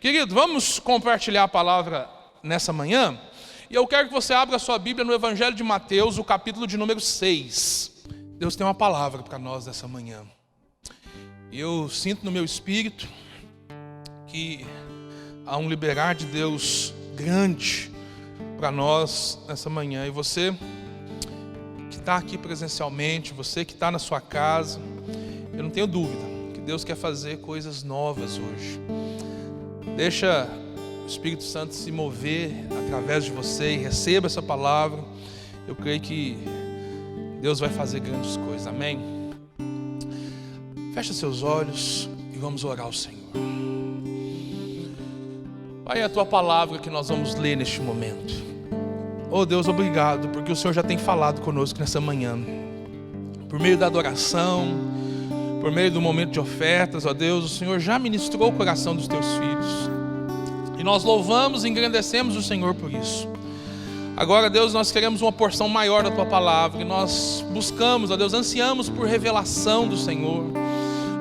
Querido, vamos compartilhar a palavra nessa manhã. E eu quero que você abra a sua Bíblia no Evangelho de Mateus, o capítulo de número 6. Deus tem uma palavra para nós nessa manhã. E eu sinto no meu espírito que há um liberar de Deus grande para nós nessa manhã. E você que está aqui presencialmente, você que está na sua casa, eu não tenho dúvida que Deus quer fazer coisas novas hoje. Deixa o Espírito Santo se mover através de você e receba essa palavra. Eu creio que Deus vai fazer grandes coisas, amém? Fecha seus olhos e vamos orar ao Senhor. Pai, é a tua palavra que nós vamos ler neste momento. Oh Deus, obrigado, porque o Senhor já tem falado conosco nessa manhã. Por meio da adoração, por meio do momento de ofertas, ó Deus, o Senhor já ministrou o coração dos teus filhos. E nós louvamos e engrandecemos o Senhor por isso. Agora, Deus, nós queremos uma porção maior da tua palavra. E nós buscamos, ó Deus, ansiamos por revelação do Senhor.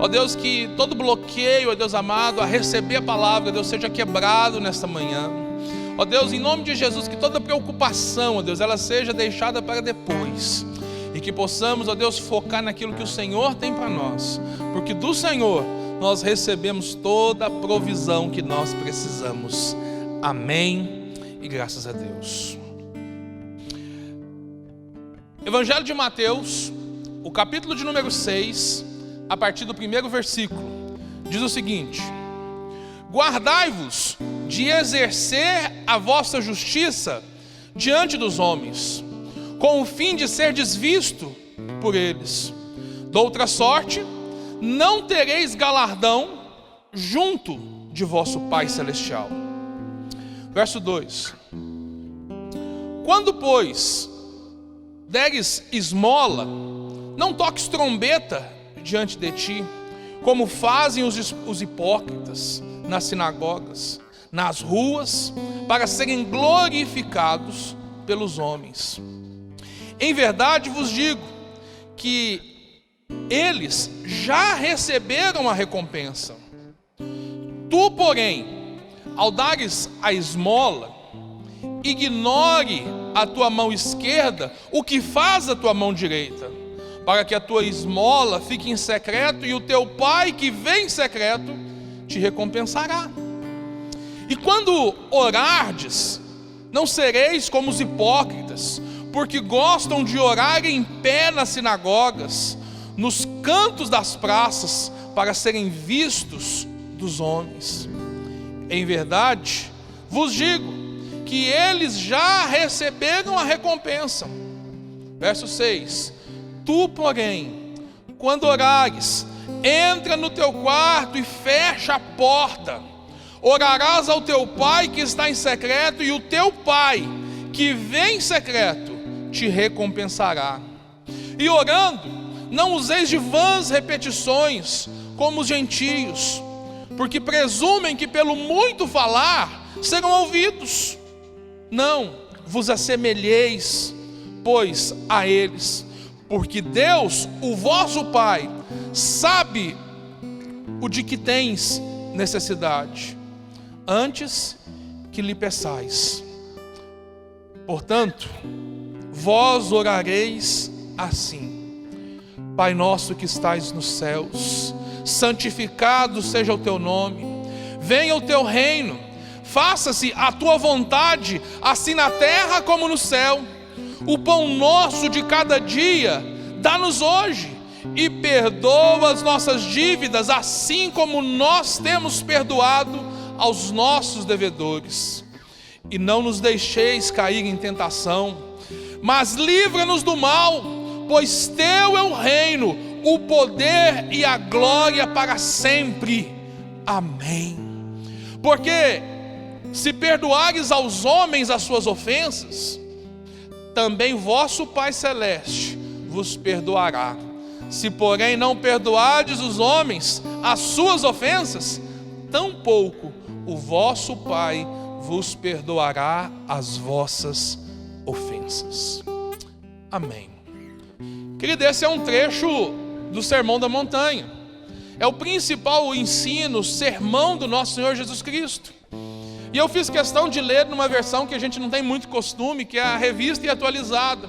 Ó Deus, que todo bloqueio, ó Deus amado, a receber a palavra, Deus, seja quebrado nesta manhã. Ó Deus, em nome de Jesus, que toda preocupação, ó Deus, ela seja deixada para depois. E que possamos, ó Deus, focar naquilo que o Senhor tem para nós. Porque do Senhor nós recebemos toda a provisão que nós precisamos. Amém e graças a Deus. Evangelho de Mateus, o capítulo de número 6, a partir do primeiro versículo, diz o seguinte: guardai-vos de exercer a vossa justiça diante dos homens, com o fim de serdes visto por eles. Doutra sorte, não tereis galardão junto de vosso Pai Celestial. Verso 2: quando, pois, deres esmola, não toques trombeta diante de ti, como fazem os hipócritas nas sinagogas, nas ruas, para serem glorificados pelos homens. Em verdade vos digo que eles já receberam a recompensa. Tu, porém, ao dares a esmola, ignore a tua mão esquerda o que faz a tua mão direita, para que a tua esmola fique em secreto, e o teu Pai que vem em secreto te recompensará. E quando orardes, não sereis como os hipócritas, porque gostam de orar em pé nas sinagogas, nos cantos das praças, para serem vistos dos homens. Em verdade vos digo que eles já receberam a recompensa. Verso 6: tu, porém, quando orares, entra no teu quarto e fecha a porta. Orarás ao teu Pai que está em secreto, e o teu Pai que vem em secreto te recompensará. E orando, não useis de vãs repetições, como os gentios, porque presumem que pelo muito falar serão ouvidos. Não vos assemelheis, pois, a eles, porque Deus, o vosso Pai, sabe o de que tens necessidade, antes que lhe peçais. Portanto, vós orareis assim: Pai nosso que estais nos céus, santificado seja o teu nome, venha o teu reino, faça-se a tua vontade, assim na terra como no céu. O pão nosso de cada dia dá-nos hoje, e perdoa as nossas dívidas, assim como nós temos perdoado aos nossos devedores. E não nos deixeis cair em tentação, mas livra-nos do mal, pois teu é o reino, o poder e a glória para sempre. Amém. Porque se perdoares aos homens as suas ofensas, também vosso Pai Celeste vos perdoará. Se, porém, não perdoardes os homens as suas ofensas, tampouco o vosso Pai vos perdoará as vossas ofensas. Amém. Querido, esse é um trecho do Sermão da Montanha. é o principal ensino, sermão do nosso Senhor Jesus Cristo. E eu fiz questão de ler numa versão que a gente não tem muito costume, que é a Revista e Atualizada,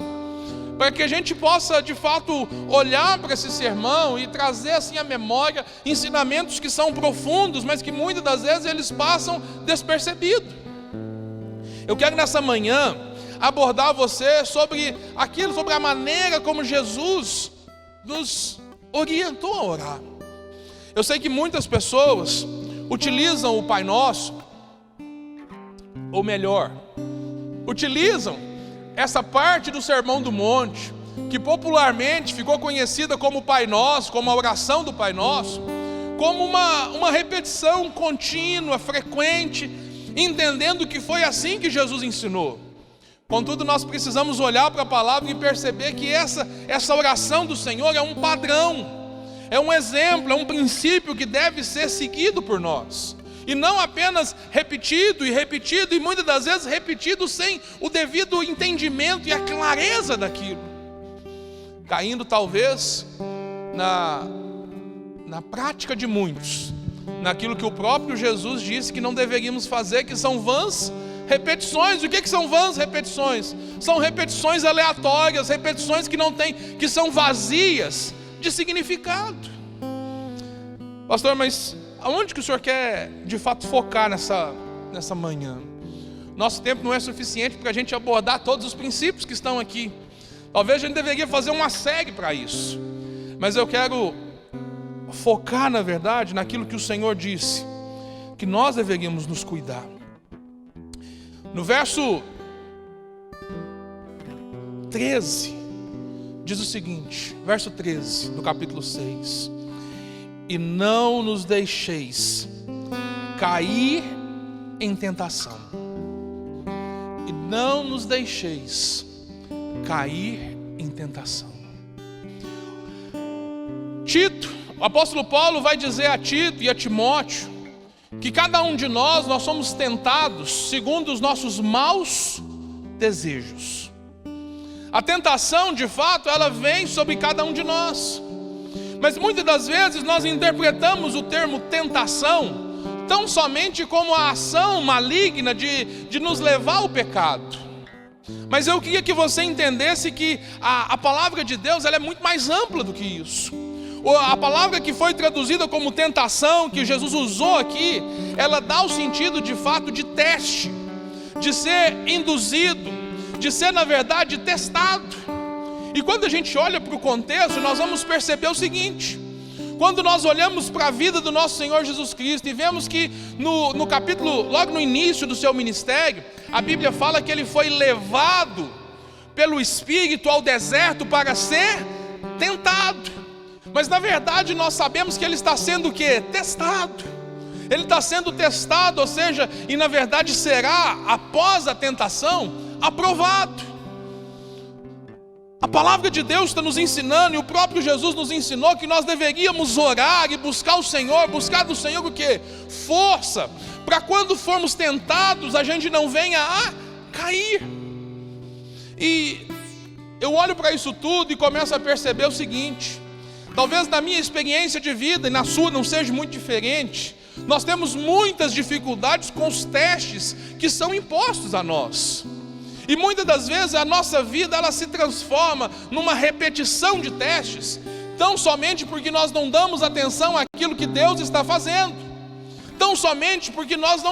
para que a gente possa de fato olhar para esse sermão e trazer assim à memória ensinamentos que são profundos, mas que muitas das vezes eles passam despercebidos. Eu quero nessa manhã abordar você sobre a maneira como Jesus nos orientou a orar. Eu sei que muitas pessoas utilizam o Pai Nosso, ou melhor, utilizam essa parte do Sermão do Monte, que popularmente ficou conhecida como Pai Nosso, como a oração do Pai Nosso, como uma repetição contínua, frequente, entendendo que foi assim que Jesus ensinou. Contudo, nós precisamos olhar para a palavra e perceber que essa oração do Senhor é um padrão, é um exemplo, é um princípio que deve ser seguido por nós. E não apenas repetido e muitas das vezes repetido sem o devido entendimento e a clareza daquilo, caindo talvez na prática de muitos, naquilo que o próprio Jesus disse que não deveríamos fazer, que são vãs repetições. O que são vãs repetições? São repetições aleatórias, repetições que são vazias de significado. Pastor, mas aonde que o senhor quer de fato focar nessa manhã? Nosso tempo não é suficiente para a gente abordar todos os princípios que estão aqui. Talvez a gente deveria fazer uma série para isso, mas eu quero focar na verdade naquilo que o Senhor disse, que nós deveríamos nos cuidar. No verso 13 diz o seguinte, verso 13 do capítulo 6: e não nos deixeis cair em tentação. E não nos deixeis cair em tentação. Tito, o apóstolo Paulo vai dizer a Tito e a Timóteo que cada um de nós somos tentados segundo os nossos maus desejos. A tentação, de fato, ela vem sobre cada um de nós. Mas muitas das vezes nós interpretamos o termo tentação tão somente como a ação maligna de nos levar ao pecado. Mas eu queria que você entendesse que a palavra de Deus ela é muito mais ampla do que isso. A palavra que foi traduzida como tentação, que Jesus usou aqui, ela dá o sentido de fato de teste, de ser induzido, de ser na verdade testado. E quando a gente olha para o contexto, nós vamos perceber o seguinte: quando nós olhamos para a vida do nosso Senhor Jesus Cristo e vemos que no capítulo, logo no início do seu ministério, a Bíblia fala que ele foi levado pelo Espírito ao deserto para ser tentado. Mas na verdade nós sabemos que ele está sendo o quê? Testado. Ele está sendo testado, ou seja, e na verdade será, após a tentação, aprovado. A palavra de Deus está nos ensinando, e o próprio Jesus nos ensinou que nós deveríamos orar e buscar o Senhor, buscar do Senhor o quê? Força, para quando formos tentados, a gente não venha a cair. E eu olho para isso tudo e começo a perceber o seguinte: talvez na minha experiência de vida e na sua não seja muito diferente. Nós temos muitas dificuldades com os testes que são impostos a nós. E muitas das vezes a nossa vida ela se transforma numa repetição de testes, tão somente porque nós não damos atenção àquilo que Deus está fazendo, tão somente porque nós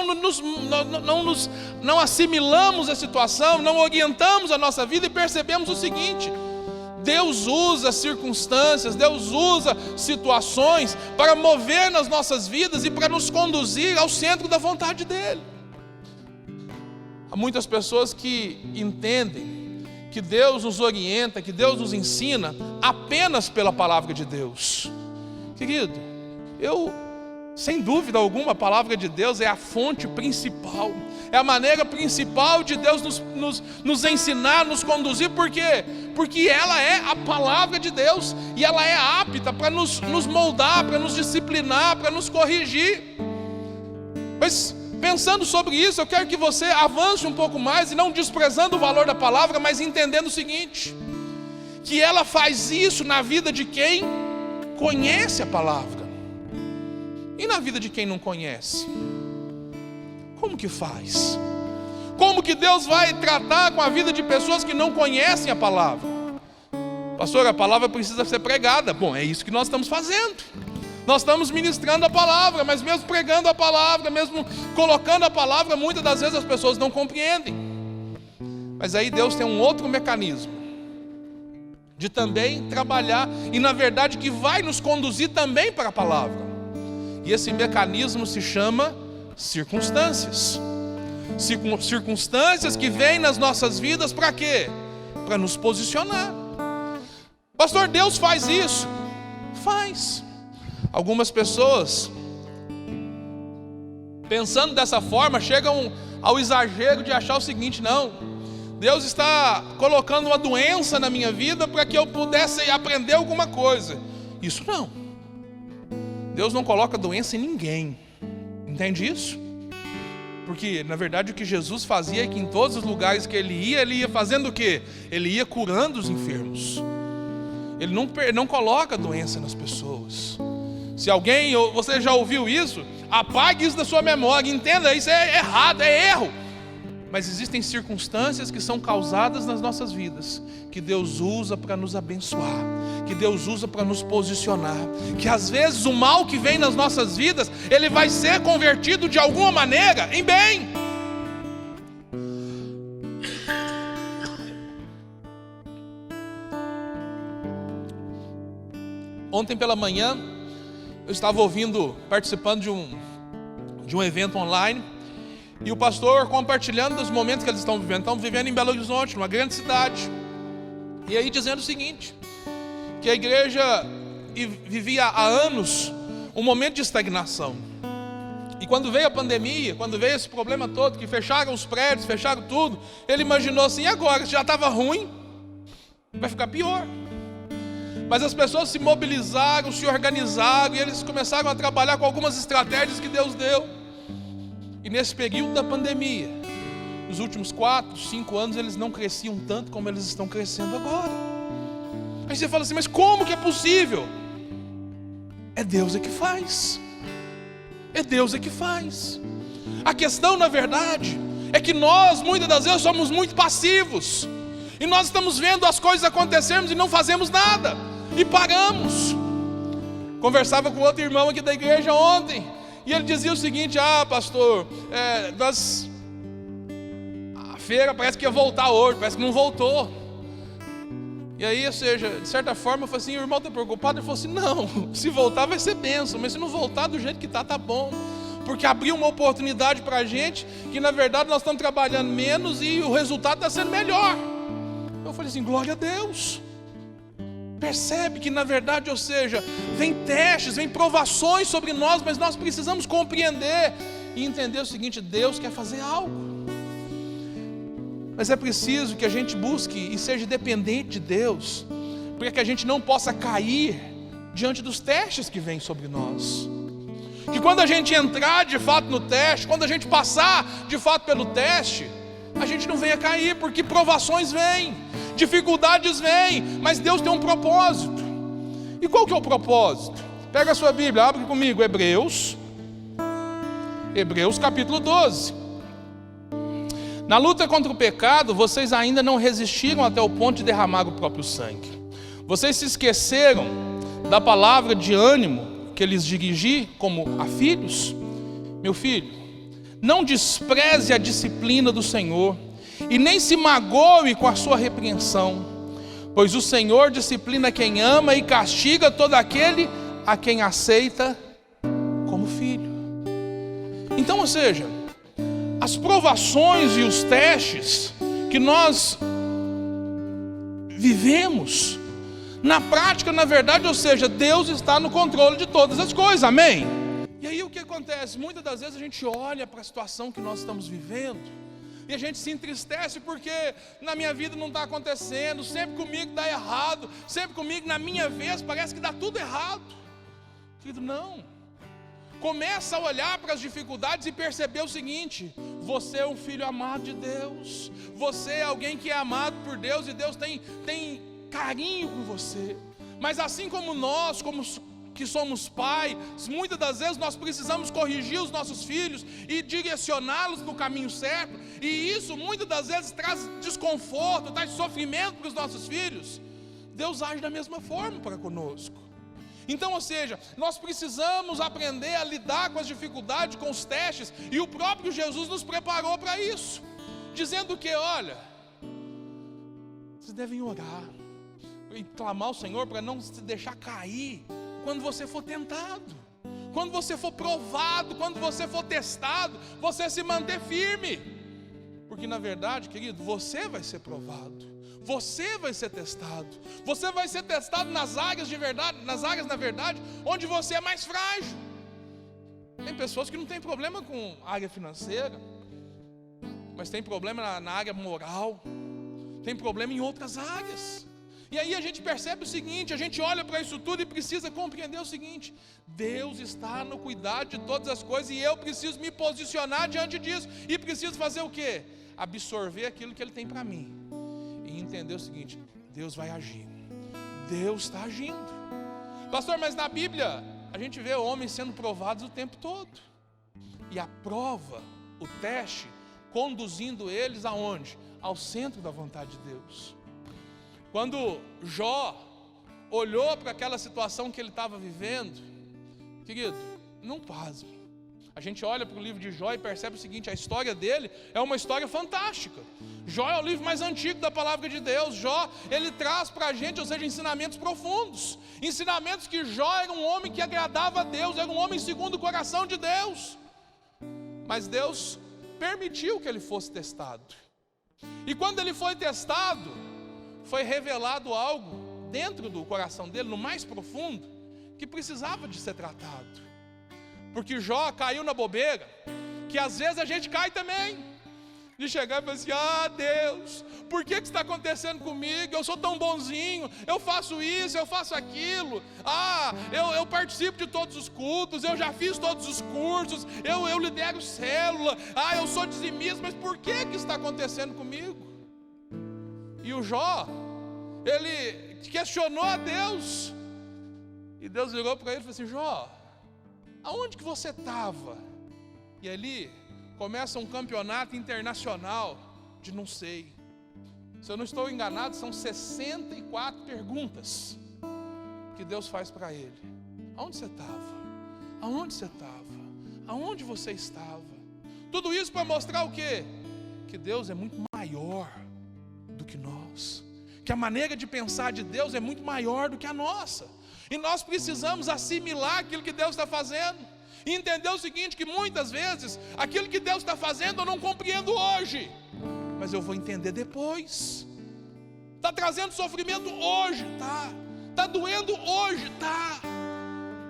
não assimilamos a situação, não orientamos a nossa vida e percebemos o seguinte: Deus usa circunstâncias, Deus usa situações para mover nas nossas vidas e para nos conduzir ao centro da vontade dEle. Há muitas pessoas que entendem que Deus nos orienta, que Deus nos ensina apenas pela palavra de Deus. Querido, sem dúvida alguma, a palavra de Deus é a fonte principal, é a maneira principal de Deus nos ensinar, nos conduzir. Por quê? Porque ela é a palavra de Deus, e ela é apta para nos moldar, para nos disciplinar, para nos corrigir. Mas pensando sobre isso, eu quero que você avance um pouco mais, e não desprezando o valor da palavra, mas entendendo o seguinte: que ela faz isso na vida de quem conhece a palavra. E na vida de quem não conhece? Como que faz? Como que Deus vai tratar com a vida de pessoas que não conhecem a palavra? Pastor, a palavra precisa ser pregada. Bom, é isso que nós estamos fazendo. Nós estamos ministrando a palavra, mas mesmo pregando a palavra, mesmo colocando a palavra, muitas das vezes as pessoas não compreendem. Mas aí Deus tem um outro mecanismo de também trabalhar, e na verdade que vai nos conduzir também para a palavra. E esse mecanismo se chama circunstâncias. Circunstâncias que vêm nas nossas vidas para quê? Para nos posicionar. Pastor, Deus faz isso? Faz. Algumas pessoas, pensando dessa forma, chegam ao exagero de achar o seguinte: não, Deus está colocando uma doença na minha vida para que eu pudesse aprender alguma coisa. Isso não. Deus não coloca doença em ninguém. Entende isso? Porque, na verdade, o que Jesus fazia é que em todos os lugares que ele ia fazendo o quê? Ele ia curando os enfermos. Ele não coloca doença nas pessoas. Se alguém, você já ouviu isso, apague isso da sua memória, entenda, isso é errado, é erro. Mas existem circunstâncias que são causadas nas nossas vidas, que Deus usa para nos abençoar, que Deus usa para nos posicionar, que às vezes o mal que vem nas nossas vidas, ele vai ser convertido de alguma maneira em bem. Ontem pela manhã, eu estava participando de um evento online, e o pastor compartilhando dos momentos que eles estão vivendo em Belo Horizonte, numa grande cidade. E aí dizendo o seguinte, que a igreja vivia há anos um momento de estagnação. E quando veio a pandemia, quando veio esse problema todo, que fecharam os prédios, fecharam tudo, ele imaginou assim: e agora? Se já estava ruim, vai ficar pior. Mas as pessoas se mobilizaram, se organizaram, e eles começaram a trabalhar com algumas estratégias que Deus deu. E nesse período da pandemia, nos últimos 4, 5 anos, eles não cresciam tanto como eles estão crescendo agora. Aí você fala assim: mas como que é possível? É Deus que faz. É Deus que faz. A questão, na verdade, é que nós, muitas das vezes, somos muito passivos. E nós estamos vendo as coisas acontecermos e não fazemos nada. E paramos. Conversava com outro irmão aqui da igreja ontem, e ele dizia o seguinte: pastor, a feira parece que ia voltar hoje, parece que não voltou. E aí, ou seja, de certa forma eu falei assim: o irmão está preocupado? Ele falou assim: não, se voltar vai ser bênção, mas se não voltar do jeito que está, tá bom. Porque abriu uma oportunidade para a gente, que na verdade nós estamos trabalhando menos e o resultado está sendo melhor. Eu falei assim: glória a Deus. Percebe que na verdade, ou seja, vem testes, vem provações sobre nós, mas nós precisamos compreender e entender o seguinte: Deus quer fazer algo. Mas é preciso que a gente busque e seja dependente de Deus, para que a gente não possa cair diante dos testes que vêm sobre nós. Que quando a gente entrar de fato no teste, quando a gente passar de fato pelo teste, a gente não venha cair, porque provações vêm, dificuldades vêm, mas Deus tem um propósito. E qual que é o propósito? Pega a sua Bíblia, abre comigo, Hebreus capítulo 12. Na luta contra o pecado, vocês ainda não resistiram até o ponto de derramar o próprio sangue. Vocês se esqueceram da palavra de ânimo que lhes dirigi como a filhos. Meu filho, não despreze a disciplina do Senhor, e nem se magoe com a sua repreensão, pois o Senhor disciplina quem ama e castiga todo aquele a quem aceita como filho. Então, ou seja, as provações e os testes que nós vivemos, na prática, na verdade, ou seja, Deus está no controle de todas as coisas, amém? E aí o que acontece? Muitas das vezes a gente olha para a situação que nós estamos vivendo e a gente se entristece porque na minha vida não está acontecendo, sempre comigo dá errado, sempre comigo na minha vez parece que dá tudo errado. Querido, não. Começa a olhar para as dificuldades e perceber o seguinte: você é um filho amado de Deus, você é alguém que é amado por Deus e Deus tem carinho com você. Mas assim como nós, como que somos pais, muitas das vezes nós precisamos corrigir os nossos filhos e direcioná-los no caminho certo, e isso muitas das vezes traz desconforto, traz sofrimento para os nossos filhos. Deus age da mesma forma para conosco. Então, ou seja, nós precisamos aprender a lidar com as dificuldades, com os testes, e o próprio Jesus nos preparou para isso, dizendo que, olha, vocês devem orar e clamar ao Senhor para não se deixar cair quando você for tentado, quando você for provado, quando você for testado, você se manter firme, porque na verdade, querido, você vai ser provado, você vai ser testado, você vai ser testado nas áreas de verdade, nas áreas, na verdade, onde você é mais frágil. Tem pessoas que não têm problema com a área financeira, mas tem problema na área moral, tem problema em outras áreas. E aí a gente percebe o seguinte, a gente olha para isso tudo e precisa compreender o seguinte: Deus está no cuidado de todas as coisas, e eu preciso me posicionar diante disso, e preciso fazer o quê? Absorver aquilo que Ele tem para mim, e entender o seguinte: Deus vai agir, Deus está agindo. Pastor, mas na Bíblia a gente vê homens sendo provados o tempo todo, e a prova, o teste, conduzindo eles aonde? Ao centro da vontade de Deus. Quando Jó olhou para aquela situação que ele estava vivendo, querido, não pasme. A gente olha para o livro de Jó e percebe o seguinte: a história dele é uma história fantástica. Jó é o livro mais antigo da palavra de Deus. Jó, ele traz para a gente, ou seja, ensinamentos profundos, ensinamentos que Jó era um homem que agradava a Deus, era um homem segundo o coração de Deus, mas Deus permitiu que ele fosse testado, e quando ele foi testado, foi revelado algo dentro do coração dele, no mais profundo, que precisava de ser tratado. Porque Jó caiu na bobeira, que às vezes a gente cai também, de chegar e falar assim: ah, Deus, por que está acontecendo comigo? Eu sou tão bonzinho, eu faço isso, eu faço aquilo, eu participo de todos os cultos, eu já fiz todos os cursos, eu lidero célula, eu sou dizimista, mas por que está acontecendo comigo? E o Jó, ele questionou a Deus, e Deus virou para ele e falou assim: Jó, aonde que você estava? E ali começa um campeonato internacional de não sei. Se eu não estou enganado, são 64 perguntas que Deus faz para ele. Aonde você estava? Aonde você estava? Aonde você estava? Tudo isso para mostrar o quê? Que Deus é muito maior do que nós, que a maneira de pensar de Deus é muito maior do que a nossa, e nós precisamos assimilar aquilo que Deus está fazendo, e entender o seguinte: que muitas vezes aquilo que Deus está fazendo eu não compreendo hoje, mas eu vou entender depois. Está trazendo sofrimento hoje, está doendo hoje,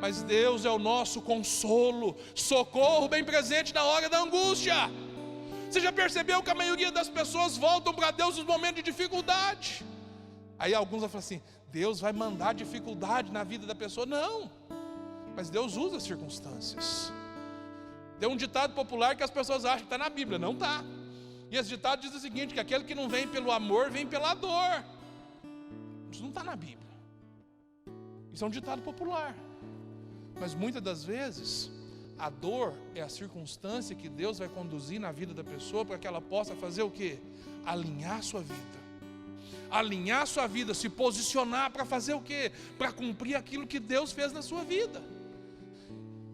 mas Deus é o nosso consolo, socorro bem presente na hora da angústia. Você já percebeu que a maioria das pessoas voltam para Deus nos momentos de dificuldade? Aí alguns vão falar assim: Deus vai mandar dificuldade na vida da pessoa. Não, mas Deus usa as circunstâncias. Tem um ditado popular que as pessoas acham que está na Bíblia, não está. E esse ditado diz o seguinte: que aquele que não vem pelo amor, vem pela dor. Isso não está na Bíblia, isso é um ditado popular. Mas muitas das vezes a dor é a circunstância que Deus vai conduzir na vida da pessoa para que ela possa fazer o quê? Alinhar sua vida. Alinhar sua vida, se posicionar para fazer o quê? Para cumprir aquilo que Deus fez na sua vida.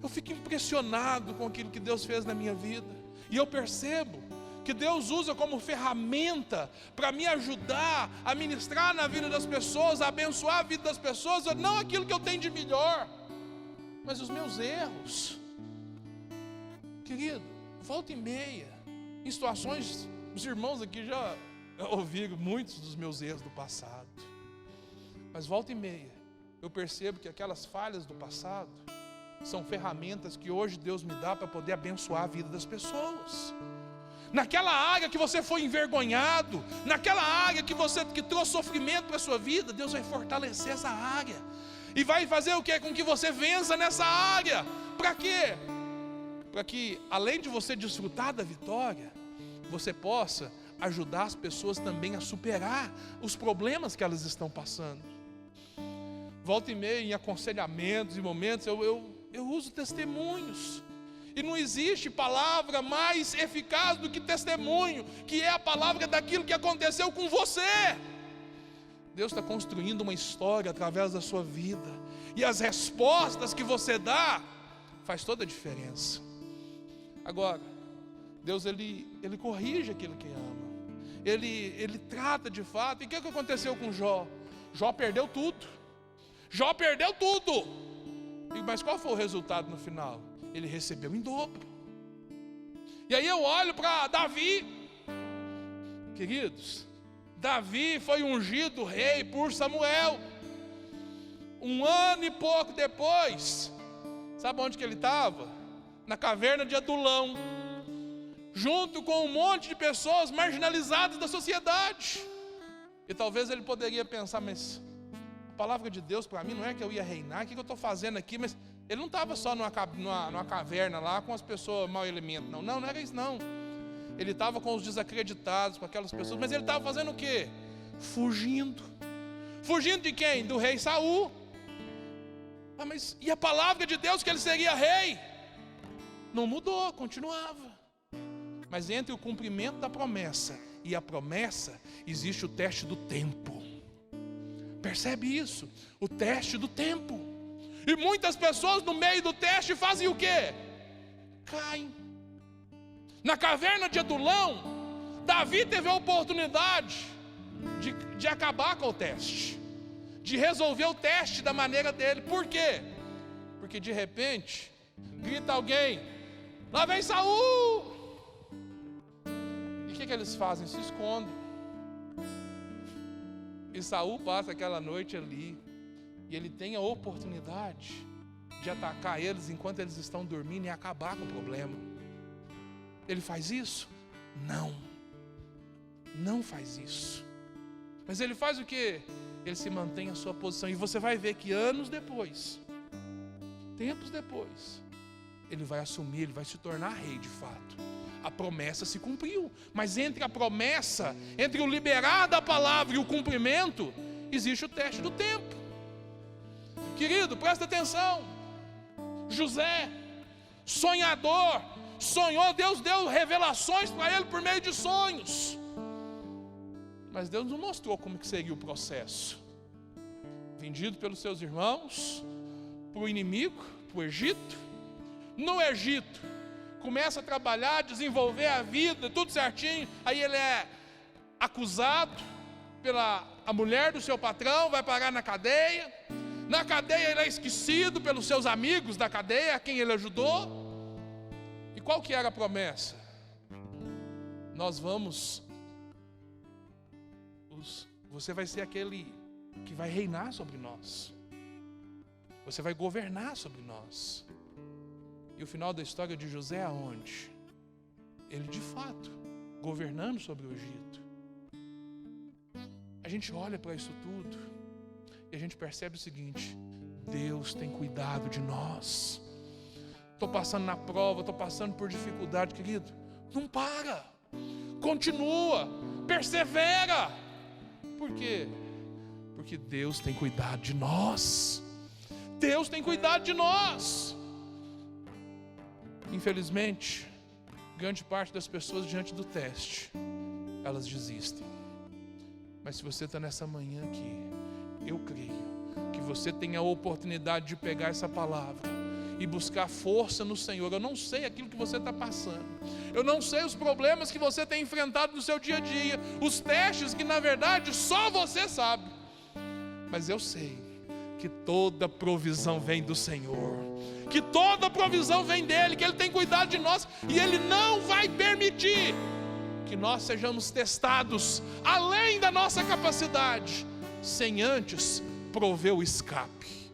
Eu fico impressionado com aquilo que Deus fez na minha vida. E eu percebo que Deus usa como ferramenta para me ajudar a ministrar na vida das pessoas, a abençoar a vida das pessoas, não aquilo que eu tenho de melhor, mas os meus erros. Querido, volta e meia, em situações, os irmãos aqui já ouviram muitos dos meus erros do passado, mas volta e meia, eu percebo que aquelas falhas do passado são ferramentas que hoje Deus me dá para poder abençoar a vida das pessoas. Naquela área que você foi envergonhado, naquela área que trouxe sofrimento para a sua vida, Deus vai fortalecer essa área, e vai fazer o quê? Com que você vença nessa área. Para quê? Para que, além de você desfrutar da vitória, você possa ajudar as pessoas também a superar os problemas que elas estão passando. Volta e meia, em aconselhamentos e momentos, eu uso testemunhos. E não existe palavra mais eficaz do que testemunho, que é a palavra daquilo que aconteceu com você. Deus está construindo uma história através da sua vida, e as respostas que você dá faz toda a diferença. Agora, Deus ele corrige aquilo que ama, ele trata de fato. E o que aconteceu com Jó? Jó perdeu tudo. Jó perdeu tudo. Mas qual foi o resultado no final? Ele recebeu em dobro. E aí eu olho para Davi. Queridos, Davi foi ungido rei por Samuel. 1 ano e pouco depois, sabe onde que ele estava? Na caverna de Adulão, junto com um monte de pessoas marginalizadas da sociedade. E talvez ele poderia pensar, mas a palavra de Deus para mim não é que eu ia reinar, o que eu estou fazendo aqui? Mas ele não estava só numa caverna lá com as pessoas mau elemento, não era isso não. Ele estava com os desacreditados, com aquelas pessoas, mas ele estava fazendo o quê? Fugindo. Fugindo de quem? Do rei Saul. Mas e a palavra de Deus que ele seria rei? Não mudou, continuava. Mas entre o cumprimento da promessa e a promessa, existe o teste do tempo. Percebe isso? O teste do tempo. E muitas pessoas no meio do teste fazem o quê? Caem. Na caverna de Adulão, Davi teve a oportunidade de acabar com o teste, de resolver o teste da maneira dele. Por quê? Porque de repente grita alguém: lá vem Saul! E o que eles fazem? Se escondem. E Saul passa aquela noite ali, e ele tem a oportunidade de atacar eles enquanto eles estão dormindo e acabar com o problema. Ele faz isso? Não faz isso. Mas ele faz o quê? Ele se mantém a sua posição. E você vai ver que anos depois, tempos depois, ele vai assumir, ele vai se tornar rei de fato. A promessa se cumpriu. Mas entre a promessa, entre o liberar da palavra e o cumprimento, existe o teste do tempo. Querido, presta atenção. José, sonhador, sonhou, Deus deu revelações para ele por meio de sonhos. Mas Deus não mostrou como que seria o processo. Vendido pelos seus irmãos, para o inimigo, para o Egito. No Egito, começa a trabalhar, desenvolver a vida, tudo certinho. Aí ele é acusado pela mulher do seu patrão, vai parar na cadeia. Na cadeia ele é esquecido pelos seus amigos da cadeia, a quem ele ajudou. E qual que era a promessa? Você vai ser aquele que vai reinar sobre nós. Você vai governar sobre nós. E o final da história de José é aonde? Ele de fato, governando sobre o Egito. A gente olha para isso tudo e a gente percebe o seguinte: Deus tem cuidado de nós. Estou passando na prova, estou passando por dificuldade, querido. Não para, continua, persevera. Por quê? Porque Deus tem cuidado de nós. Deus tem cuidado de nós. Infelizmente, grande parte das pessoas diante do teste, elas desistem. Mas se você está nessa manhã aqui, eu creio que você tem a oportunidade de pegar essa palavra e buscar força no Senhor. Eu não sei aquilo que você está passando, eu não sei os problemas que você tem enfrentado no seu dia a dia, os testes que na verdade só você sabe. Mas eu sei que toda provisão vem do Senhor, que toda provisão vem dEle, que Ele tem cuidado de nós, e Ele não vai permitir que nós sejamos testados além da nossa capacidade, sem antes prover o escape.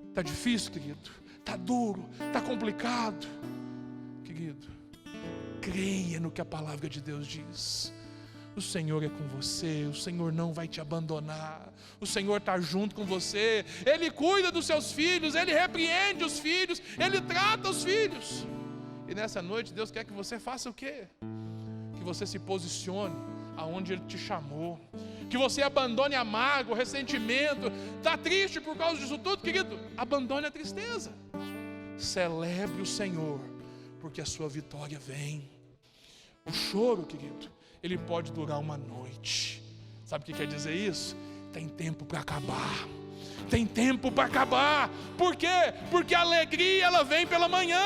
Está difícil, querido? Está duro? Está complicado? Querido, creia no que a palavra de Deus diz. O Senhor é com você, o Senhor não vai te abandonar, o Senhor está junto com você, Ele cuida dos seus filhos, Ele repreende os filhos, Ele trata os filhos. E nessa noite Deus quer que você faça o quê? Que você se posicione aonde Ele te chamou, que você abandone a mágoa, o ressentimento. Está triste por causa disso tudo, querido? Abandone a tristeza. Celebre o Senhor, porque a sua vitória vem. O choro, querido, ele pode durar uma noite. Sabe o que quer dizer isso? Tem tempo para acabar. Tem tempo para acabar. Por quê? Porque a alegria, ela vem pela manhã.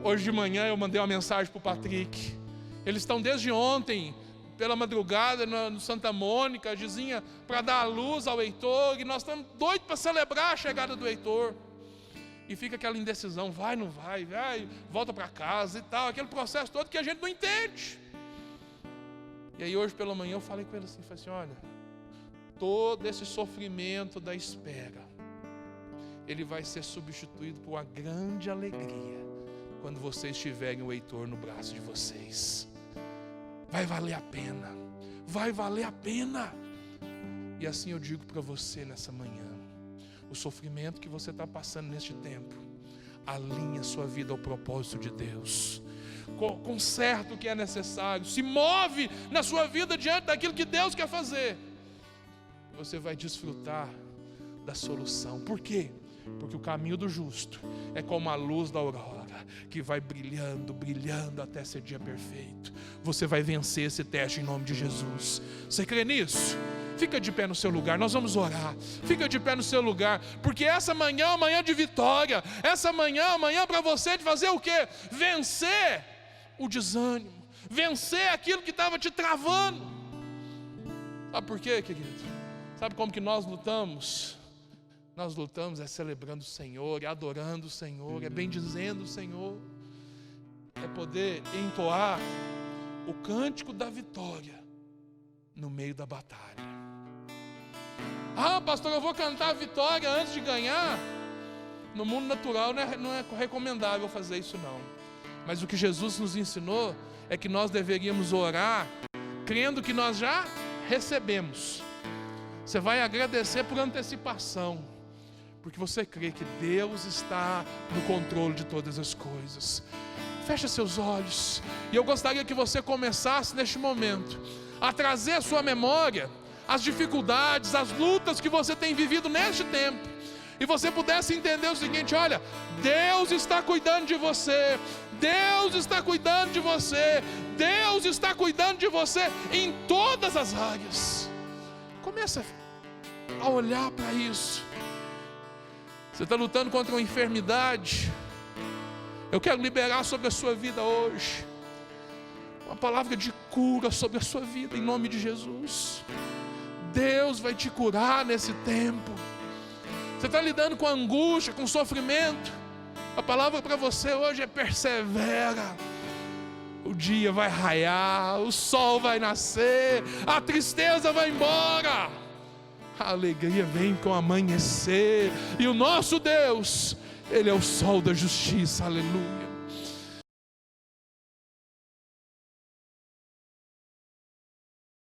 Hoje de manhã eu mandei uma mensagem para o Patrick. Eles estão desde ontem, pela madrugada, no Santa Mônica, Gizinha, para dar a luz ao Heitor. E nós estamos doidos para celebrar a chegada do Heitor. E fica aquela indecisão, vai, não vai, volta para casa e tal. Aquele processo todo que a gente não entende. E aí hoje pela manhã eu falei com ele assim, falei assim, olha, todo esse sofrimento da espera, ele vai ser substituído por uma grande alegria quando vocês tiverem o Heitor no braço de vocês. Vai valer a pena, vai valer a pena. E assim eu digo para você nessa manhã, o sofrimento que você está passando neste tempo, alinha sua vida ao propósito de Deus. Conserta o que é necessário, se move na sua vida diante daquilo que Deus quer fazer. Você vai desfrutar da solução. Por quê? Porque o caminho do justo é como a luz da aurora, que vai brilhando, brilhando até ser dia perfeito. Você vai vencer esse teste em nome de Jesus. Você crê nisso? Fica de pé no seu lugar, nós vamos orar. Fica de pé no seu lugar, porque essa manhã é uma manhã de vitória. Essa manhã é uma manhã para você de fazer o quê? Vencer o desânimo, vencer aquilo que estava te travando. Sabe por quê, querido? Sabe como que nós lutamos? Nós lutamos celebrando o Senhor, adorando o Senhor, bendizendo o Senhor. É poder entoar o cântico da vitória no meio da batalha. Ah, pastor, eu vou cantar a vitória antes de ganhar. No mundo natural não é recomendável fazer isso não. Mas o que Jesus nos ensinou é que nós deveríamos orar crendo que nós já recebemos. Você vai agradecer por antecipação, porque você crê que Deus está no controle de todas as coisas. Fecha seus olhos. E eu gostaria que você começasse neste momento a trazer à sua memória as dificuldades, as lutas que você tem vivido neste tempo. E você pudesse entender o seguinte: olha, Deus está cuidando de você. Deus está cuidando de você. Deus está cuidando de você em todas as áreas. Começa a olhar para isso. Você está lutando contra uma enfermidade. Eu quero liberar sobre a sua vida hoje uma palavra de cura sobre a sua vida, em nome de Jesus. Deus vai te curar nesse tempo. Você está lidando com angústia, com sofrimento. A palavra para você hoje é persevera. O dia vai raiar, o sol vai nascer, a tristeza vai embora, a alegria vem com o amanhecer. E o nosso Deus, Ele é o sol da justiça, aleluia.